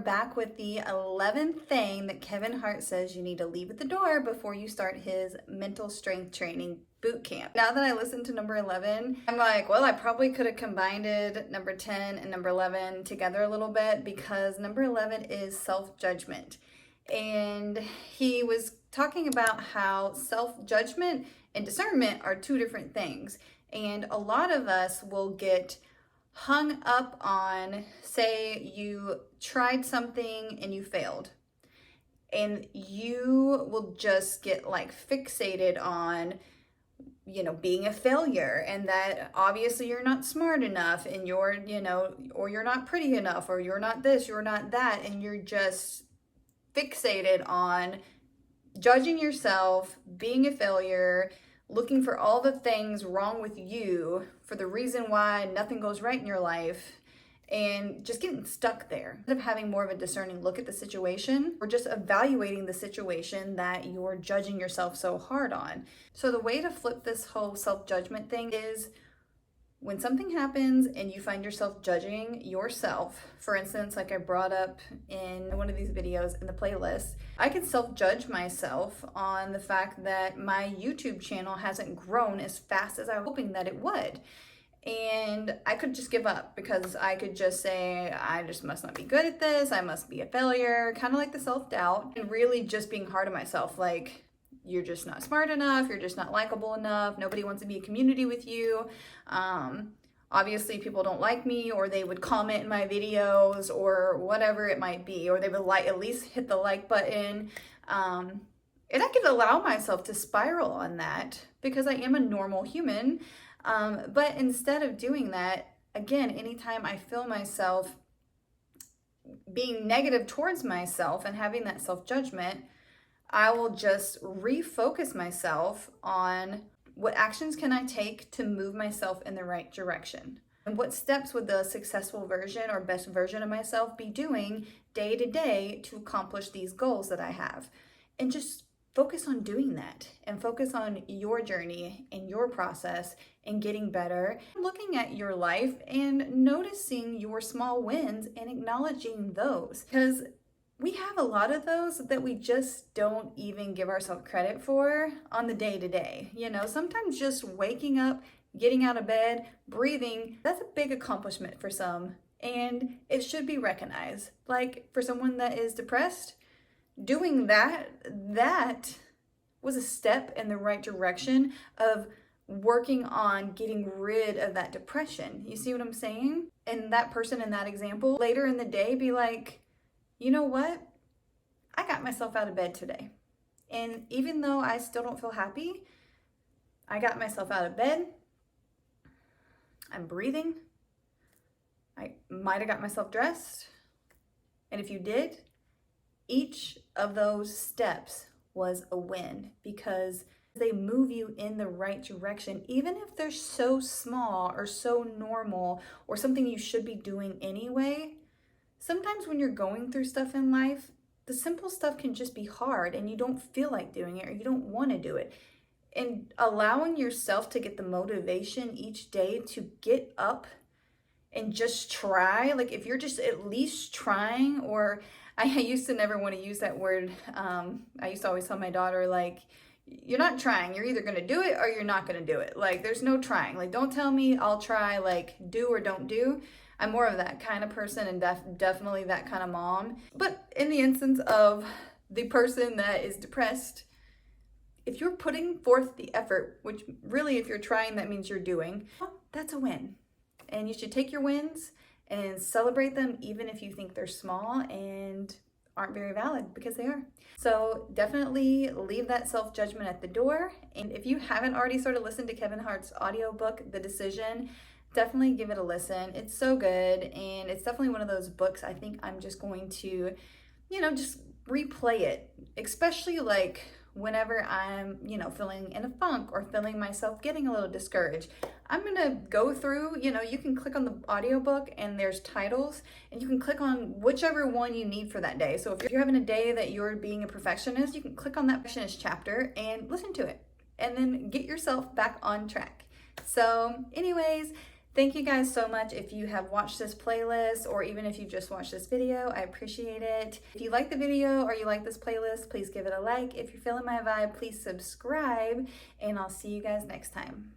back with the 11th thing that Kevin Hart says you need to leave at the door before you start his mental strength training boot camp. Now that I listened to number 11, I'm like, well, I probably could have combined number 10 and number 11 together a little bit, because number 11 is self-judgment. And he was talking about how self-judgment and discernment are two different things. And a lot of us will get hung up on, say you tried something and you failed, and you will just get like fixated on, being a failure, and that obviously you're not smart enough, and you're, or you're not pretty enough, or you're not this, you're not that, and you're just fixated on judging yourself, being a failure, looking for all the things wrong with you for the reason why nothing goes right in your life, and just getting stuck there. Instead of having more of a discerning look at the situation, or just evaluating the situation that you're judging yourself so hard on. So the way to flip this whole self-judgment thing is, when something happens and you find yourself judging yourself, for instance, like I brought up in one of these videos in the playlist, I can self-judge myself on the fact that my YouTube channel hasn't grown as fast as I was hoping that it would. And I could just give up, because I could just say, I just must not be good at this, I must be a failure, kind of like the self-doubt, and really just being hard on myself, like, you're just not smart enough, you're just not likable enough, nobody wants to be a community with you. Obviously people don't like me, or they would comment in my videos, or whatever it might be, or they would at least hit the like button. And I could allow myself to spiral on that, because I am a normal human. But instead of doing that, again, anytime I feel myself being negative towards myself and having that self-judgment, I will just refocus myself on what actions can I take to move myself in the right direction? And what steps would the successful version or best version of myself be doing day to day to accomplish these goals that I have? And just focus on doing that, and focus on your journey and your process and getting better. Looking at your life and noticing your small wins and acknowledging those, because we have a lot of those that we just don't even give ourselves credit for on the day-to-day. Sometimes just waking up, getting out of bed, breathing, that's a big accomplishment for some, and it should be recognized. Like for someone that is depressed, doing that was a step in the right direction of working on getting rid of that depression. You see what I'm saying? And that person in that example later in the day be like, you know what? I got myself out of bed today. And even though I still don't feel happy, I got myself out of bed. I'm breathing. I might have got myself dressed. And if you did, each of those steps was a win, because they move you in the right direction, even if they're so small or so normal or something you should be doing anyway. Sometimes when you're going through stuff in life, the simple stuff can just be hard and you don't feel like doing it, or you don't want to do it. And allowing yourself to get the motivation each day to get up and just try, like if you're just at least trying, or I used to never want to use that word. I used to always tell my daughter, like, you're not trying, you're either going to do it or you're not going to do it. Like there's no trying. Like don't tell me I'll try, like do or don't do. I'm more of that kind of person, and definitely that kind of mom. But in the instance of the person that is depressed, if you're putting forth the effort, which really if you're trying, that means you're doing, well, that's a win. And you should take your wins and celebrate them, even if you think they're small and aren't very valid, because they are. So definitely leave that self-judgment at the door. And if you haven't already started listening to Kevin Hart's audiobook, The Decision, definitely give it a listen. It's so good, and it's definitely one of those books I think I'm just going to, just replay it, especially like whenever I'm, feeling in a funk or feeling myself getting a little discouraged. I'm gonna go through, you can click on the audiobook and there's titles, and you can click on whichever one you need for that day. So if you're having a day that you're being a perfectionist, you can click on that perfectionist chapter and listen to it, and then get yourself back on track. So anyways, Thank you guys so much if you have watched this playlist or even if you just watched this video. I appreciate it. If you like the video or you like this playlist, please give it a like. If you're feeling my vibe, please subscribe, and I'll see you guys next time.